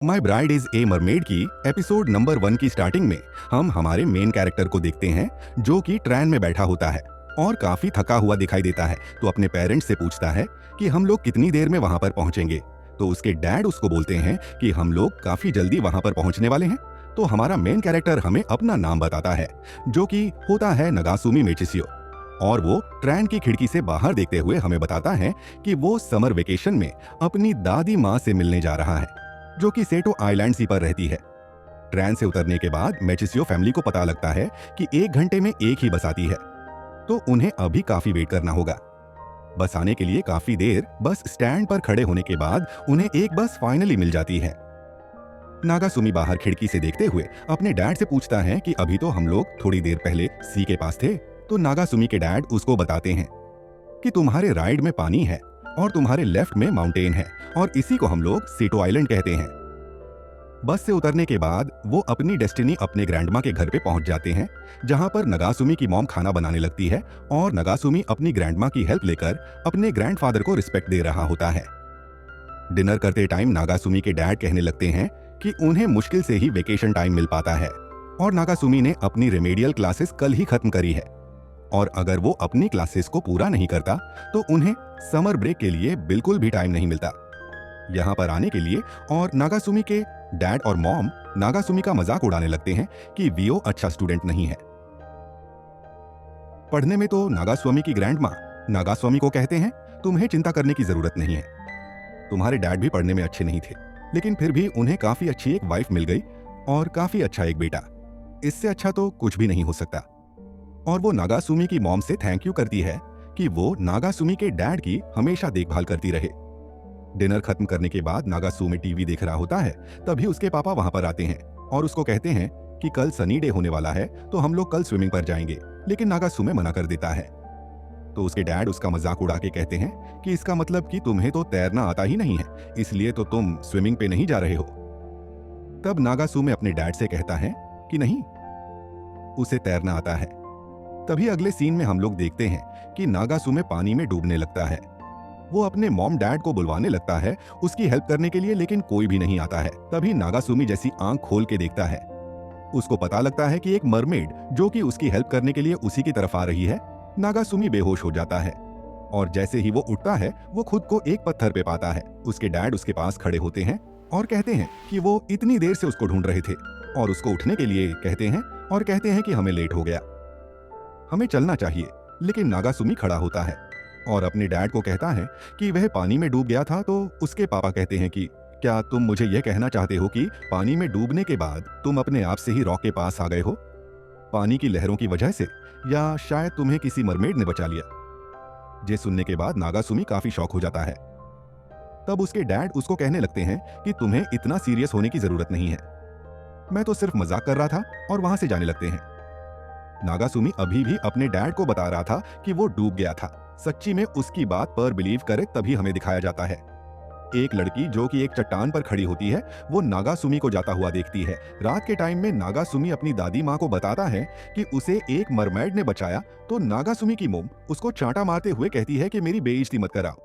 My bride is a mermaid की episode number 1 की starting में हम हमारे मेन कैरेक्टर को देखते हैं जो कि ट्रेन में बैठा होता है और काफी थका हुआ दिखाई देता है। तो अपने पेरेंट्स से पूछता है कि हम लोग कितनी देर में वहां पर पहुंचेंगे। तो उसके डैड उसको बोलते हैं कि हम लोग काफी जल्दी वहां पर पहुंचने वाले हैं। तो हमारा मेन कैरेक्टर हमें अपना नाम बताता है जो कि होता है नगासुमी मेचिसियो, और वो ट्रेन की खिड़की से बाहर देखते हुए हमें बताता है कि वो समर वेकेशन में अपनी दादी माँ से मिलने जा रहा है जो कि सेटो आइलैंड सी पर रहती है। ट्रेन से उतरने के बाद मेचिसियो फैमिली को पता लगता है कि 1 घंटे में एक ही बस आती है, तो उन्हें अभी काफी वेट करना होगा। बस आने के लिए काफी देर बस स्टैंड पर खड़े होने के बाद उन्हें एक बस फाइनली मिल जाती है। नागासुमी बाहर खिड़की से देखते हुए अपने डैड से पूछता है कि अभी तो हम लोग थोड़ी देर पहले सी के पास थे। तो नागासुमी के डैड उसको बताते हैं कि तुम्हारे राइट में पानी है और तुम्हारे लेफ्ट में माउंटेन है और इसी को हम लोग सेटो आइलैंड कहते हैं। बस से उतरने के बाद वो अपनी डेस्टिनी अपने ग्रैंडमा के घर पे पहुंच जाते हैं, जहां पर नगासुमी की मॉम खाना बनाने लगती है और नगासुमी अपनी ग्रैंडमा की हेल्प लेकर अपने ग्रैंडफादर को रिस्पेक्ट दे रहा होता है। डिनर करते टाइम नागासुमी के डैड कहने लगते हैं कि उन्हें मुश्किल से ही वेकेशन टाइम मिल पाता है और नागासुमी ने अपनी रेमेडियल क्लासेस कल ही खत्म करी है, और अगर वो अपनी क्लासेस को पूरा नहीं करता तो उन्हें समर ब्रेक के लिए बिल्कुल भी टाइम नहीं मिलता यहाँ पर आने के लिए। और नागासुमी के डैड और मॉम नागासुमी का मजाक उड़ाने लगते हैं कि वियो अच्छा स्टूडेंट नहीं है पढ़ने में। तो नागास्वामी की ग्रैंडमा नागास्वामी को कहते हैं तुम्हें चिंता करने की जरूरत नहीं है, तुम्हारे डैड भी पढ़ने में अच्छे नहीं थे, लेकिन फिर भी उन्हें काफी अच्छी एक वाइफ मिल गई और काफी अच्छा एक बेटा, इससे अच्छा तो कुछ भी नहीं हो सकता। और वो नागासुमी की मॉम से थैंक यू करती है कि वो नागासुमी के डैड की हमेशा देखभाल करती रहे। डिनर खत्म करने के बाद नागासुमी टीवी देख रहा होता है, तभी उसके पापा वहां पर आते हैं और उसको कहते हैं कि कल सनी डे होने वाला है तो हम लोग कल स्विमिंग पर जाएंगे, लेकिन नागासुमी मना कर देता है। तो उसके डैड उसका मजाक उड़ा के कहते हैं कि इसका मतलब कि तुम्हें तो तैरना आता ही नहीं है, इसलिए तो तुम स्विमिंग पे नहीं जा रहे हो। तब नागासुमी अपने डैड से कहता है कि नहीं, उसे तैरना आता है। तभी अगले सीन में हम लोग देखते हैं कि नागासुमी पानी में डूबने लगता है। वो अपने मॉम डैड को बुलवाने लगता है उसकी हेल्प करने के लिए, लेकिन कोई भी नहीं आता है। तभी नागासुमी जैसी आंख खोल के देखता है, उसको पता लगता है कि एक मरमेड जो कि उसकी हेल्प करने के लिए उसी की तरफ आ रही है। नागासुमी बेहोश हो जाता है और जैसे ही वो उठता है वो खुद को एक पत्थर पे पाता है। उसके डैड उसके पास खड़े होते हैं और कहते हैं कि वो इतनी देर से उसको ढूंढ रहे थे और उसको उठने के लिए कहते हैं और कहते हैं कि हमें लेट हो गया, हमें चलना चाहिए। लेकिन नागासुमी खड़ा होता है और अपने डैड को कहता है कि वह पानी में डूब गया था। तो उसके पापा कहते हैं कि क्या तुम मुझे यह कहना चाहते हो कि पानी में डूबने के बाद तुम अपने आप से ही रॉक के पास आ गए हो, पानी की लहरों की वजह से, या शायद तुम्हें किसी मरमेड ने बचा लिया। ये सुनने के बाद नागासुमी काफी शॉक हो जाता है। तब उसके डैड उसको कहने लगते हैं कि तुम्हें इतना सीरियस होने की जरूरत नहीं है, मैं तो सिर्फ मजाक कर रहा था, और वहां से जाने लगते हैं। नागासुमी अभी भी अपने डैड को बता रहा था कि वो डूब गया था। सच्ची में उसकी बात पर बिलीव करे तभी हमें दिखाया जाता है। एक लड़की जो कि एक चट्टान पर खड़ी होती है वो नागासुमी को जाता हुआ देखती है। रात के टाइम में नागासुमी अपनी दादी माँ को बताता है कि उसे एक मरमेड ने बचाया। तो नागासुमी की मोम उसको चांटा मारते हुए कहती है कि मेरी बेइज्जती मत कराओ,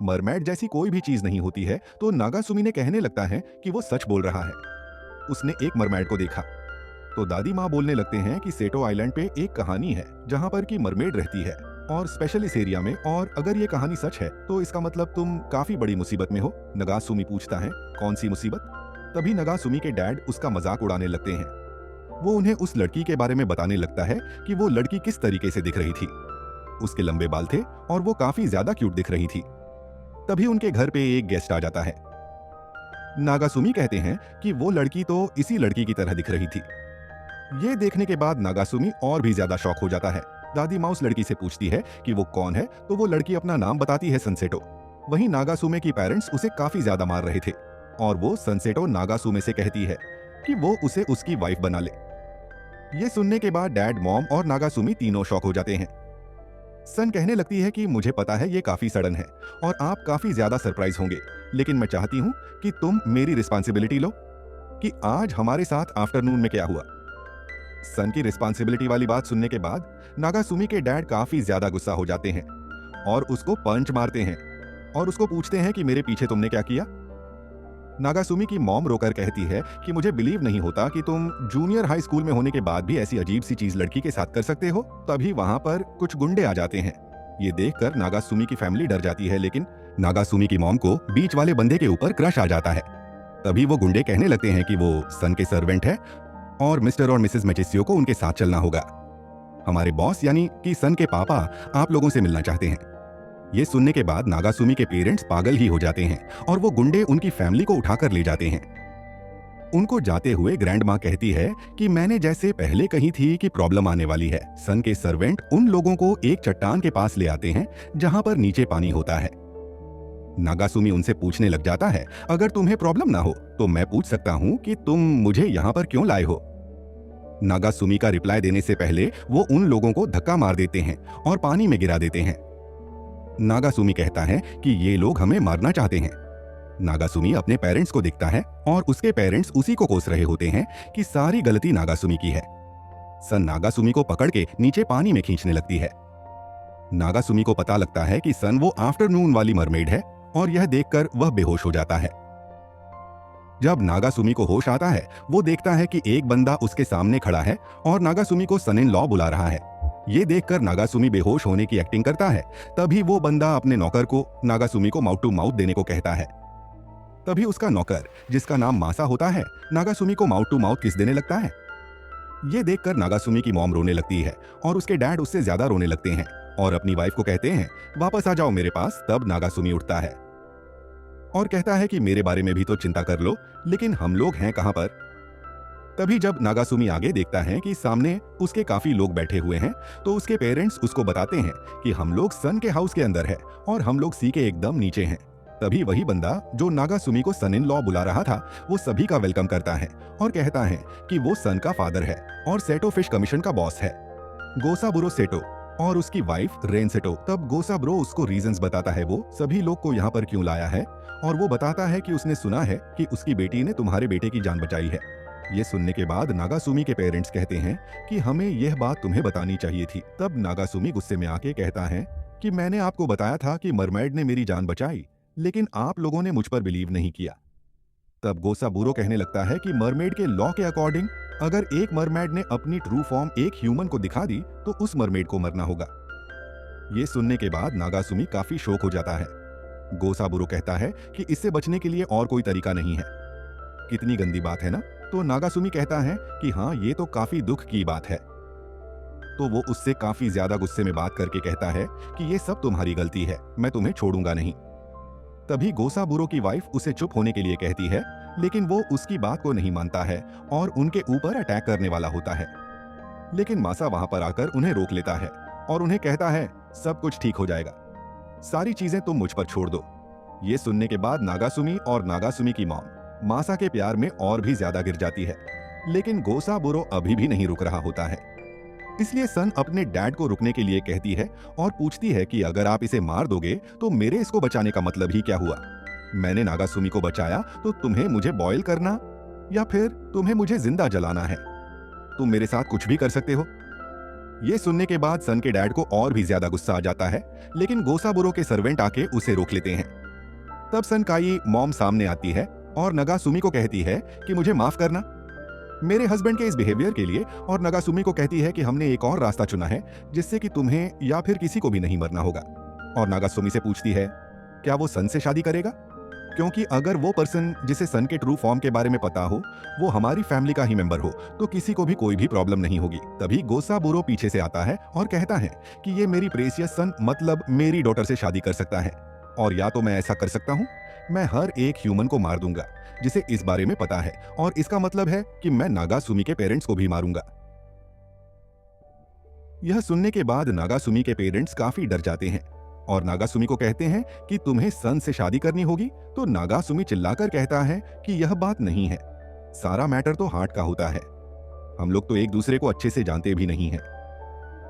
मरमेड जैसी कोई भी चीज नहीं होती है। तो नागासुमी ने कहने लगता है कि वो सच बोल रहा है, उसने एक मरमेड को देखा। तो दादी माँ बोलने लगते हैं कि सेटो आइलैंड पे एक कहानी है जहाँ पर की मरमेड रहती है और स्पेशल इस एरिया में, और अगर ये कहानी सच है तो इसका मतलब तुम काफी बड़ी मुसीबत में हो। नगासुमी पूछता है कौन सी मुसीबत। तभी नगासुमी के डैड उसका मजाक उड़ाने लगते हैं। वो उन्हें उस लड़की के बारे में बताने लगता है कि वो लड़की किस तरीके से दिख रही थी। उसके लंबे बाल थे और वो काफी ज्यादा क्यूट दिख रही थी। तभी उनके घर पे एक गेस्ट आ जाता है। नागासुमी कहते हैं कि वो लड़की तो इसी लड़की की तरह दिख रही थी। ये देखने के बाद नागासुमी और भी ज्यादा शॉक हो जाता है। दादी माँ उस लड़की से पूछती है कि वो कौन है, तो वो लड़की अपना नाम बताती है सनसेटो। वहीं नागासुमे की पेरेंट्स उसे काफी ज्यादा मार रहे थे और वो सनसेटो नागासुमे से कहती है कि वो उसे उसकी वाइफ बना ले। ये सुनने के बाद डैड, मॉम और नागासुमी तीनों शॉक हो जाते हैं। सन कहने लगती है कि मुझे पता है ये काफी सडन है और आप काफी ज्यादा सरप्राइज होंगे, लेकिन मैं चाहती हूँ कि तुम मेरी रिस्पॉन्सिबिलिटी लो कि आज हमारे साथ आफ्टरनून में क्या हुआ। सन की रिस्पॉन्सिबिलिटी वाली बात सुनने के बाद नागासुमी के डैड काफी ज्यादा गुस्सा हो जाते हैं और उसको पंच मारते हैं और उसको पूछते हैं कि मेरे पीछे तुमने क्या किया। नागासुमी की मॉम रोकर कहती है कि मुझे बिलीव नहीं होता कि तुम जूनियर हाई स्कूल में होने के बाद भी ऐसी अजीब सी चीज लड़की के साथ कर सकते हो। तभी वहां पर कुछ गुंडे आ जाते हैं। ये देखकर नागासुमी की फैमिली डर जाती है, लेकिन नागासुमी की मॉम को बीच वाले बंदे के ऊपर क्रश आ जाता है। तभी वो गुंडे कहने लगते हैं कि वो सन के सर्वेंट है और मिस्टर और मिसेस मैचिसियो को उनके साथ चलना होगा। हमारे बॉस यानी कि सन के पापा आप लोगों से मिलना चाहते हैं। ये सुनने के बाद नागासुमी के पेरेंट्स पागल ही हो जाते हैं और वो गुंडे उनकी फैमिली को उठाकर ले जाते हैं। उनको जाते हुए ग्रैंड माँ कहती है कि मैंने जैसे पहले कही थी कि प्रॉब्लम आने वाली है। सन के सर्वेंट उन लोगों को एक चट्टान के पास ले आते हैं जहां पर नीचे पानी होता है। नागासुमी उनसे पूछने लग जाता है, अगर तुम्हें प्रॉब्लम ना हो तो मैं पूछ सकता हूं कि तुम मुझे यहां पर क्यों लाए हो। नागासुमी का रिप्लाई देने से पहले वो उन लोगों को धक्का मार देते हैं और पानी में गिरा देते हैं। नागासुमी कहता है कि ये लोग हमें मारना चाहते हैं। नागासुमी अपने पेरेंट्स को दिखता है और उसके पेरेंट्स उसी को कोस रहे होते हैं कि सारी गलती नागासुमी की है। सन नागासुमी को पकड़ के नीचे पानी में खींचने लगती है। नागासुमी को पता लगता है कि सन वो आफ्टरनून वाली मरमेड है और यह देखकर वह बेहोश हो जाता है। जब नागासुमी को होश आता है, वो देखता है कि एक बंदा उसके सामने खड़ा है और नागासुमी को सन इन लॉ बुला रहा है। ये देखकर नागासुमी बेहोश होने की एक्टिंग करता है। तभी वो बंदा अपने नौकर को नागासुमी को माउथ टू माउथ देने को कहता है। तभी उसका नौकर, जिसका नाम मासा होता है, नागासुमी को माउथ टू माउथ किस देने लगता है। ये देखकर नागासुमी की मॉम रोने लगती है और उसके डैड उससे ज्यादा रोने लगते हैं और अपनी वाइफ को कहते हैं, वापस आ जाओ मेरे पास। तब नागासुमी उठता है और कहता है कि मेरे बारे में भी तो चिंता कर लो, लेकिन हम लोग हैं कहां पर। तभी जब नागासुमी आगे देखता है कि सामने उसके काफी लोग बैठे हुए हैं, तो उसके पेरेंट्स उसको बताते हैं कि हम लोग सन के हाउस के अंदर है और हम लोग सी के एकदम नीचे हैं। तभी वही बंदा जो नागासुमी को सन इन लॉ बुला रहा था, वो सभी का वेलकम करता है और कहता है कि वो सन का फादर है और सेटो फिश कमीशन का बॉस है, गोसाबुरो सेटो और उसकी वाइफ रेन सेटो। तब गोसाबुरो उसको रीजंस बताता है वो सभी लोग को यहाँ पर क्यों लाया है, और वो बताता है कि उसने सुना है कि उसकी बेटी ने तुम्हारे बेटे की जान बचाई है। ये सुनने के बाद नागासुमी के पेरेंट्स कहते हैं कि हमें यह बात तुम्हें बतानी चाहिए थी। तब नागासुमी गुस्से में आके कहता है कि मैंने आपको बताया था कि मरमेड ने मेरी जान बचाई, लेकिन आप लोगों ने मुझ पर बिलीव नहीं किया। तब गोसाबुरो कहने लगता है कि मरमेड के लॉ के अकॉर्डिंग अगर एक मरमेड ने अपनी ट्रू फॉर्म एक ह्यूमन को दिखा दी तो उस मरमेड को मरना होगा। ये सुनने के बाद नागासुमी काफी शॉक हो जाता है। गोसाबुरो कहता है कि इससे बचने के लिए और कोई तरीका नहीं है। कितनी गंदी बात है ना। तो नागासुमी कहता है कि हाँ, ये तो काफी दुख की बात है। तो वो उससे काफी ज्यादा गुस्से में बात करके कहता है कि ये सब तुम्हारी गलती है, मैं तुम्हें छोड़ूंगा नहीं। तभी गोसाबुरो की वाइफ उसे चुप होने के लिए कहती है, लेकिन वो उसकी बात को नहीं मानता है और उनके ऊपर अटैक करने वाला होता है। लेकिन मासा वहां पर आकर उन्हें रोक लेता है और उन्हें कहता है, सब कुछ ठीक हो जाएगा, सारी चीजें तुम मुझ पर छोड़ दो। ये सुनने के बाद नागासुमी और नागासुमी की मॉम मासा के प्यार में और भी ज्यादा गिर जाती है। लेकिन गोसाबुरो अभी भी नहीं रुक रहा होता है, इसलिए सन अपने डैड को रुकने के लिए कहती है और पूछती है कि अगर आप इसे मार दोगे तो मेरे इसको बचाने का मतलब ही क्या हुआ। मैंने नागासुमी को बचाया तो तुम्हें मुझे बॉयल करना या फिर तुम्हें मुझे जिंदा जलाना है। तुम मेरे साथ कुछ भी कर सकते हो। ये सुनने के बाद सन के डैड को और भी ज्यादा गुस्सा आ जाता है, लेकिन गोसाबुरो के सर्वेंट आके उसे रोक लेते हैं। तब सन काई मॉम सामने आती है और नागासुमी को कहती है कि मुझे माफ करना मेरे हस्बैंड के इस बिहेवियर के लिए, और नागासुमी को कहती है कि हमने एक और रास्ता चुना है जिससे कि तुम्हें या फिर किसी को भी नहीं मरना होगा। और नागासुमी से पूछती है क्या वो सन से शादी करेगा, क्योंकि अगर वो पर्सन जिसे सन के ट्रू फॉर्म के बारे में पता हो वो हमारी फैमिली का ही मेंबर हो तो किसी को भी कोई भी प्रॉब्लम नहीं होगी। तभी गोसाबुरो पीछे से आता है और कहता है कि ये मेरी प्रेसियस सन मतलब मेरी डॉटर से शादी कर सकता है, और या तो मैं ऐसा कर सकता हूँ, मैं हर एक ह्यूमन को मार दूंगा जिसे इस बारे में पता है, और इसका मतलब है कि मैं नागासुमी के पेरेंट्स को भी मारूंगा। यह सुनने के बाद नागासुमी के पेरेंट्स काफी डर जाते हैं और नागासुमी को कहते हैं कि तुम्हें सन से शादी करनी होगी। तो नागासुमी चिल्लाकर कहता है कि यह बात नहीं है, सारा मैटर तो हार्ट का होता है, हम लोग तो एक दूसरे को अच्छे से जानते भी नहीं हैं।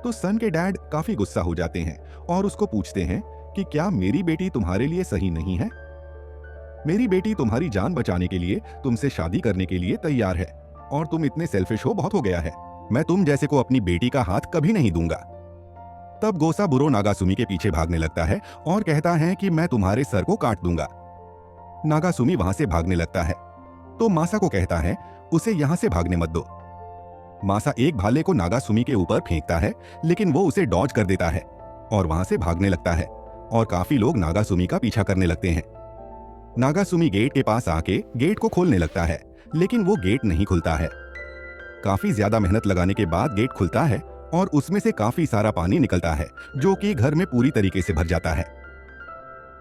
तो सन के डैड काफी गुस्सा हो जाते हैं और उसको पूछते हैं कि क्या मेरी बेटी तुम्हारे लिए सही नहीं है। मेरी बेटी तुम्हारी जान बचाने के लिए तुमसे शादी करने के लिए तैयार है और तुम इतने सेल्फिश हो, बहुत हो गया है। मैं तुम जैसे को अपनी बेटी का हाथ कभी नहीं दूंगा। तब गोसाबुरो नागासुमी के पीछे भागने लगता है और कहता है कि मैं तुम्हारे सर को काट दूंगा। नागासुमी वहां से भागने लगता है तो मासा को कहता है उसे यहां से भागने मत दो। मासा एक भाले को नागासुमी के ऊपर फेंकता है, लेकिन वो उसे डॉज कर देता है और वहां से भागने लगता है और काफी लोग नागासुमी का पीछा करने लगते हैं। नागासुमी गेट के पास आके गेट को खोलने लगता है, लेकिन वो गेट नहीं खुलता है। काफी ज्यादा मेहनत लगाने के बाद गेट खुलता है और उसमें से काफी सारा पानी निकलता है, जो कि घर में पूरी तरीके से भर जाता है।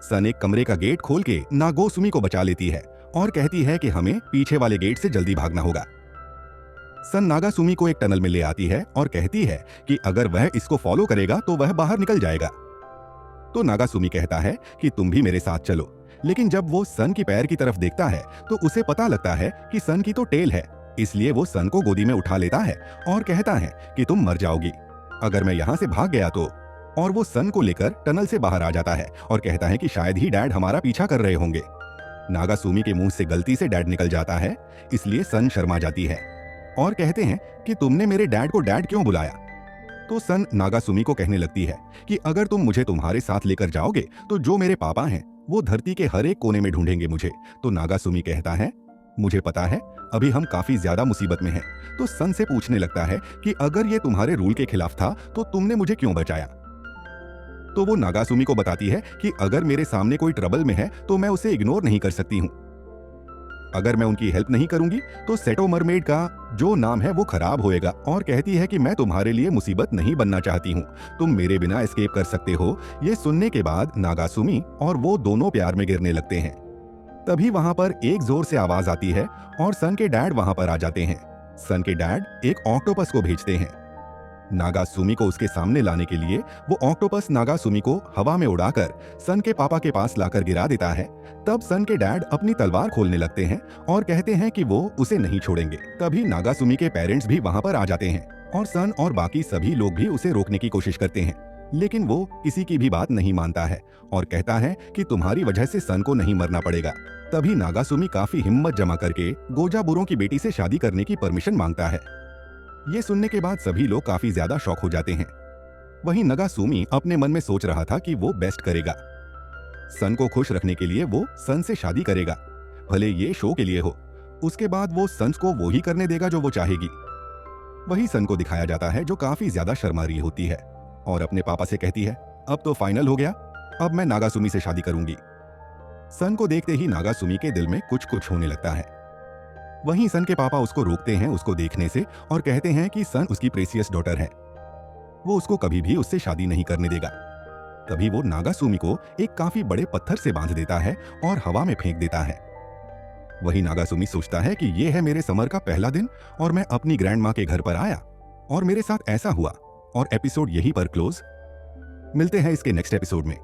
सन एक कमरे का गेट खोल के नागोसुमी को बचा लेती है और कहती है कि हमें पीछे वाले गेट से जल्दी भागना होगा। सन नागासुमी को एक टनल में ले आती है और कहती है कि अगर वह इसको फॉलो करेगा तो वह बाहर निकल जाएगा। तो नागासुमी कहता है कि तुम भी मेरे साथ चलो, लेकिन जब वो सन की पैर की तरफ देखता है तो उसे पता लगता है कि सन की तो टेल है, इसलिए वो सन को गोदी में उठा लेता है और कहता है कि तुम मर जाओगी अगर मैं यहाँ से भाग गया तो। और वो सन को लेकर टनल से बाहर आ जाता है और कहता है कि शायद ही डैड हमारा पीछा कर रहे होंगे। नागासुमी के मुंह से गलती से डैड निकल जाता है, इसलिए सन शर्मा जाती है और कहते हैं कि तुमने मेरे डैड को डैड क्यों बुलाया। तो सन नागासुमी को कहने लगती है कि अगर तुम मुझे तुम्हारे साथ लेकर जाओगे तो जो मेरे पापा हैं वो धरती के हर एक कोने में ढूंढेंगे मुझे। तो नागासुमी कहता है मुझे पता है, अभी हम काफी ज्यादा मुसीबत में हैं। तो सन से पूछने लगता है कि अगर ये तुम्हारे रूल के खिलाफ था तो तुमने मुझे क्यों बचाया। तो वो नागासुमी को बताती है कि अगर मेरे सामने कोई ट्रबल में है तो मैं उसे इग्नोर नहीं कर सकती हूँ। अगर मैं उनकी हेल्प नहीं करूंगी तो सेटो मरमेड का जो नाम है वो खराब होएगा। और कहती है कि मैं तुम्हारे लिए मुसीबत नहीं बनना चाहती हूँ, तुम मेरे बिना एस्केप कर सकते हो। ये सुनने के बाद नागासुमी और वो दोनों प्यार में गिरने लगते हैं। तभी वहां पर एक जोर से आवाज आती है और सन के डैड वहां पर आ जाते हैं। सन के डैड एक ऑक्टोपस को भेजते हैं नागासुमी को उसके सामने लाने के लिए। वो ऑक्टोपस नागासुमी को हवा में उड़ाकर सन के पापा के पास लाकर गिरा देता है। तब सन के डैड अपनी तलवार खोलने लगते हैं और कहते हैं कि वो उसे नहीं छोड़ेंगे। तभी नागासुमी के पेरेंट्स भी वहां पर आ जाते हैं और सन और बाकी सभी लोग भी उसे रोकने की कोशिश करते हैं, लेकिन वो किसी की भी बात नहीं मानता है और कहता है कि तुम्हारी वजह से सन को नहीं मरना पड़ेगा। तभी नागासुमी काफी हिम्मत जमा करके गोजाबुरो की बेटी से शादी करने की परमिशन मांगता है। ये सुनने के बाद सभी लोग काफी ज्यादा शॉक हो जाते हैं। वहीं नागासुमी अपने मन में सोच रहा था कि वो बेस्ट करेगा। सन को खुश रखने के लिए वो सन से शादी करेगा, भले ये शो के लिए हो। उसके बाद वो सन को वो ही करने देगा जो वो चाहेगी। वही सन को दिखाया जाता है जो काफी ज्यादा शर्मा रही होती है और अपने पापा से कहती है अब तो फाइनल हो गया, अब मैं नागासुमी से शादी करूंगी। सन को देखते ही नागासुमी के दिल में कुछ कुछ होने लगता है। वहीं सन के पापा उसको रोकते हैं उसको देखने से और कहते हैं कि सन उसकी प्रेसियस डॉटर है, वो उसको कभी भी उससे शादी नहीं करने देगा। तभी वो नागासुमी को एक काफी बड़े पत्थर से बांध देता है और हवा में फेंक देता है। वही नागासुमी सोचता है कि ये है मेरे समर का पहला दिन और मैं अपनी ग्रैंड माँ के घर पर आया और मेरे साथ ऐसा हुआ। और एपिसोड यहीं पर क्लोज। मिलते हैं इसके नेक्स्ट एपिसोड में।